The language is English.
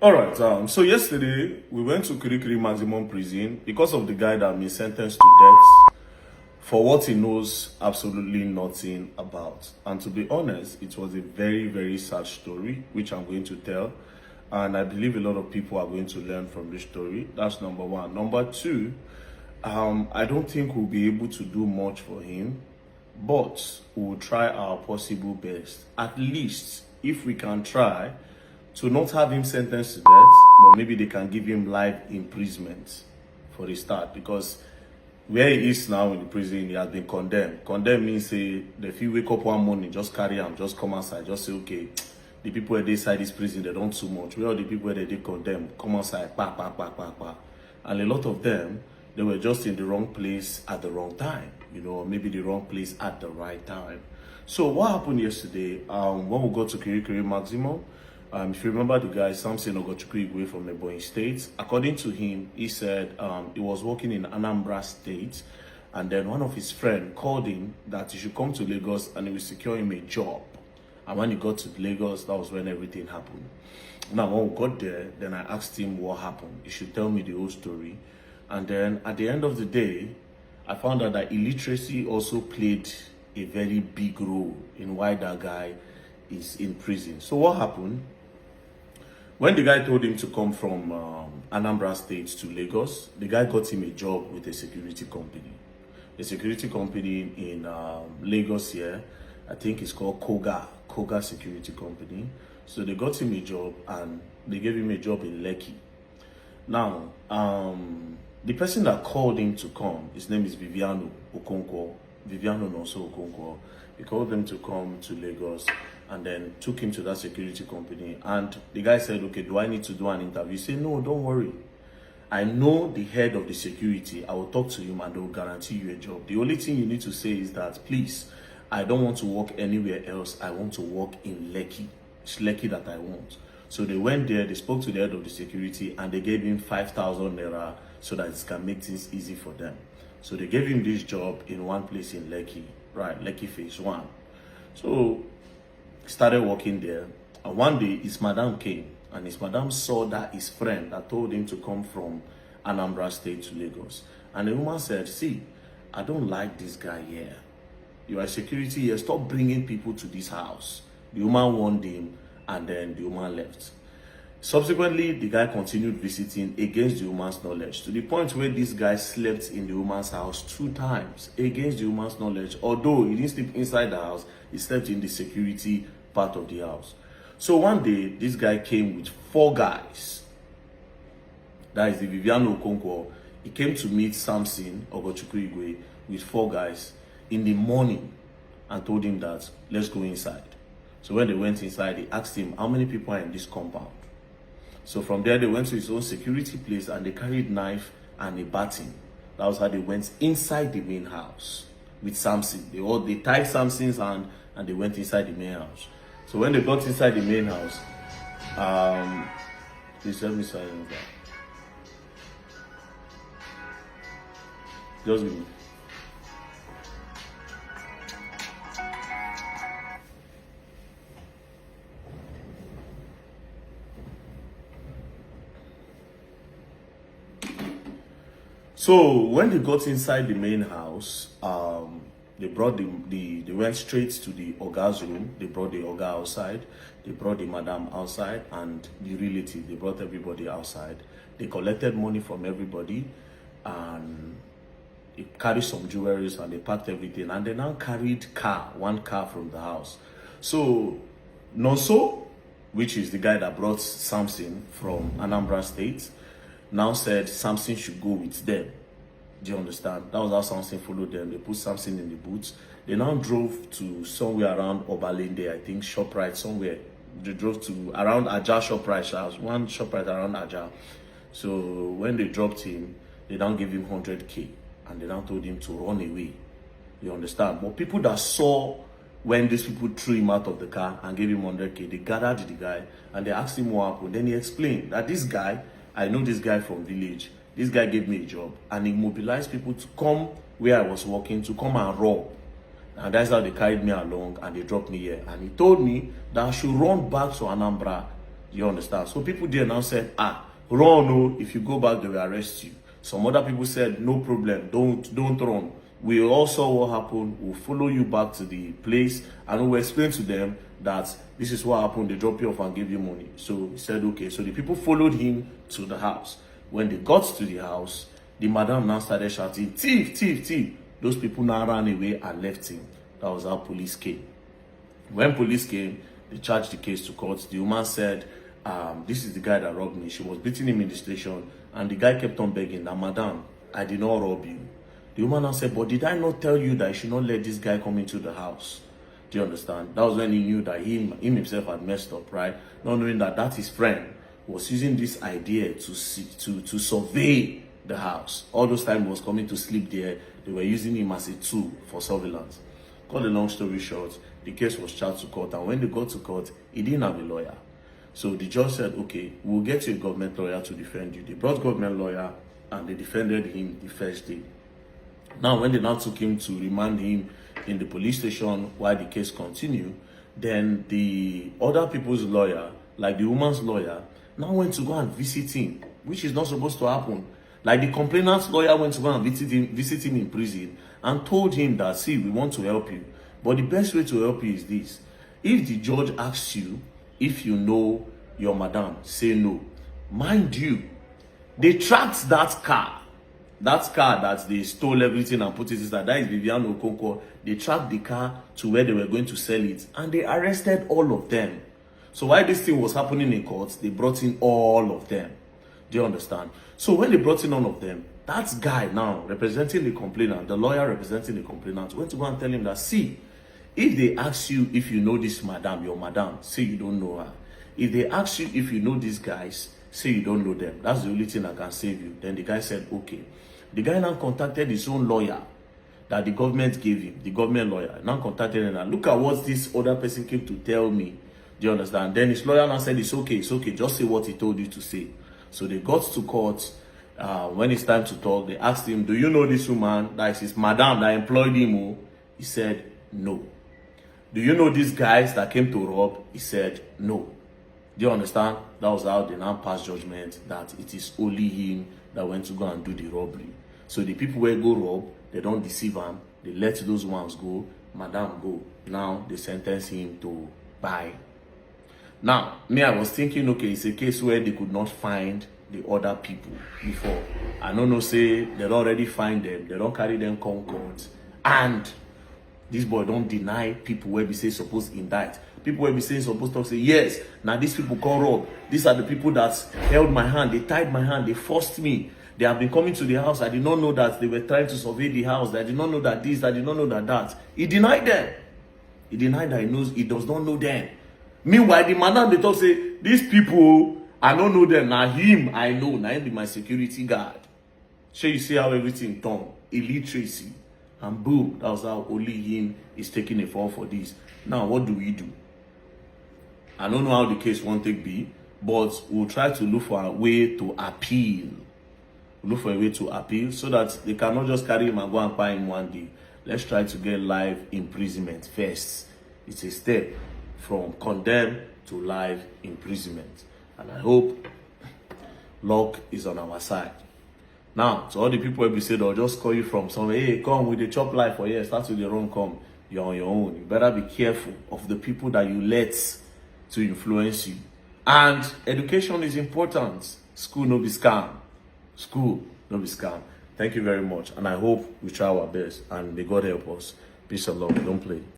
All right. So yesterday we went to Kirikiri maximum prison because of the guy that been sentenced to death for what he knows absolutely nothing about. And to be honest, it was a very, very sad story, which I'm going to tell. And I believe a lot of people are going to learn from this story. That's number one. Number two, I don't think we'll be able to do much for him, but we'll try our possible best. At least, if we can try to not have him sentenced to death, but maybe they can give him life imprisonment for the start, because where he is now in the prison, he has been condemned. Condemned means say, if you wake up one morning, just carry him, just come outside, just say, okay, the people that inside this prison, they don't too much. Where are the people that they condemn? Come outside, pa, pa, pa, pa, pa. And a lot of them, they were just in the wrong place at the wrong time, maybe the wrong place at the right time. So what happened yesterday, when we got to Kirikiri maximum, if you remember the guy, Samson Ogochukwu from Ebonyi State, according to him, he said he was working in Anambra State, and then one of his friends called him that he should come to Lagos and he will secure him a job. And when he got to Lagos, that was when everything happened. Now, when we got there, then I asked him what happened. He should tell me the whole story. And then at the end of the day, I found out that illiteracy also played a very big role in why that guy is in prison. So what happened? When the guy told him to come from Anambra State to Lagos, the guy got him a job with a security company. A security company in Lagos here, I think it's called Koga Security Company. So they got him a job and they gave him a job in Lekki. Now, the person that called him to come, his name is Viviano Okonkwo. He called them to come to Lagos and then took him to that security company. And the guy said, okay, do I need to do an interview? He said, no, don't worry. I know the head of the security. I will talk to him and they will guarantee you a job. The only thing you need to say is that, please, I don't want to work anywhere else. I want to work in Lekki. It's Lekki that I want. So they went there, they spoke to the head of the security and they gave him 5,000 naira so that it can make things easy for them. So they gave him this job in one place in Lekki, right? Lekki phase 1. So he started working there. And one day his madam came and his madam saw that his friend that told him to come from Anambra State to Lagos. And the woman said, see, I don't like this guy here. You are security here. Stop bringing people to this house. The woman warned him and then the woman left. Subsequently, the guy continued visiting against the woman's knowledge, to the point where this guy slept in the woman's house 2 times against the woman's knowledge. Although he didn't sleep inside the house, he slept in the security part of the house. So one day, this guy came with 4 guys. That is the Viviano Okonkwo. He came to meet Samson Ogochukwu with 4 guys in the morning and told him that, let's go inside. So when they went inside, they asked him, how many people are in this compound? So from there, they went to his own security place and they carried knife and a baton. That was how they went inside the main house with Samson. They tied Samson's hand and they went inside the main house. So when they got inside the main house, please let me silence that. Just give me. So when they got inside the main house, they brought they went straight to the Oga's room. They brought the Oga outside. They brought the madam outside and the relative. They brought everybody outside. They collected money from everybody and they carried some jewelries and they packed everything. And they now carried one car from the house. So Nonso, which is the guy that brought Samson from Anambra State, now said Samson should go with them. Do you understand? That was how Samson followed them. They put Samson in the boots. They now drove to somewhere around Obalende, I think, ShopRite, somewhere. They drove to around Aja ShopRite. One ShopRite around Aja. So when they dropped him, they now gave him 100K. And they now told him to run away. You understand? But people that saw when these people threw him out of the car and gave him 100K, they gathered the guy and they asked him what happened. Then he explained that this guy, I know this guy from village. This guy gave me a job and he mobilized people to come where I was working to come and rob. And that's how they carried me along and they dropped me here. And he told me that I should run back to Anambra You understand? So people there now said, run, oh, if you go back, they will arrest you. Some other people said, no problem, don't run. We all saw what happened. We'll follow you back to the place and we'll explain to them that this is what happened. They drop you off and give you money. So he said, okay. So the people followed him to the house. When they got to the house, the madam now started shouting, thief, thief, thief. Those people now ran away and left him. That was how police came. When police came, they charged the case to court. The woman said, this is the guy that robbed me. She was beating him in the station, and the guy kept on begging that, madam, I did not rob you. The woman now said, but did I not tell you that you should not let this guy come into the house? Do you understand? That was when he knew that him himself had messed up, right? Not knowing that his friend was using this idea to survey the house. All those times he was coming to sleep there, they were using him as a tool for surveillance. Cut the long story short, the case was charged to court, and when they got to court, he didn't have a lawyer. So the judge said, okay, we'll get you a government lawyer to defend you. They brought government lawyer and they defended him the first day. Now, when they now took him to remand him in the police station while the case continued, then the other people's lawyer, like the woman's lawyer, now went to go and visit him, which is not supposed to happen. Like the complainant's lawyer went to go and visit him in prison and told him that, see, we want to help you. But the best way to help you is this. If the judge asks you if you know your madam, say no. Mind you, they tracked that car that they stole everything and put it inside. That is Vivian Okonkwo. They tracked the car to where they were going to sell it, and they arrested all of them. So while this thing was happening in court, they brought in all of them. Do you understand? So when they brought in all of them, that guy now representing the complainant, the lawyer representing the complainant, went to go and tell him that, see, if they ask you if you know this madam, your madam, say you don't know her. If they ask you if you know these guys, say you don't know them. That's the only thing that can save you. Then the guy said, okay. The guy now contacted his own lawyer that the government gave him, the government lawyer. Now contacted him and look at what this other person came to tell me. Do you understand? Then his lawyer now said, it's okay, just say what he told you to say. So they got to court. When it's time to talk, they asked him, do you know this woman? That is his madam that employed him. He said, no. Do you know these guys that came to rob? He said, no. Do you understand? That was how they now passed judgment that it is only him that went to go and do the robbery. So the people where go rob, they don't deceive him. They let those ones go. Madam go. Now they sentence him to buy. Now, me, I was thinking, okay, it's a case where they could not find the other people before. I don't know, say they already find them. They don't carry them come court. And this boy don't deny people where we say supposed to indict. People where we say supposed to say, yes, now these people come rob. These are the people that held my hand. They tied my hand. They forced me. They have been coming to the house. I did not know that they were trying to survey the house. I did not know that this. I did not know that. He denied them. He denied that he does not know them. Meanwhile, the madam, they talk say, these people, I don't know them. Now him, I know. Now him be my security guard. So you see how everything done. Illiteracy. And boom, that was how only him is taking a fall for this. Now, what do we do? I don't know how the case won't take be, but we'll try to look for a way to appeal. Look for a way to appeal so that they cannot just carry him and go and buy him one day. Let's try to get life imprisonment first. It's a step from condemn to life imprisonment. And I hope luck is on our side. Now, to all the people who say they'll just call you from somewhere, hey, come with the chop life for here, start with your own, come. You're on your own. You better be careful of the people that you let to influence you. And education is important. School no be scam. School no be scam. Thank you very much. And I hope we try our best. And may God help us. Peace and love. Don't play.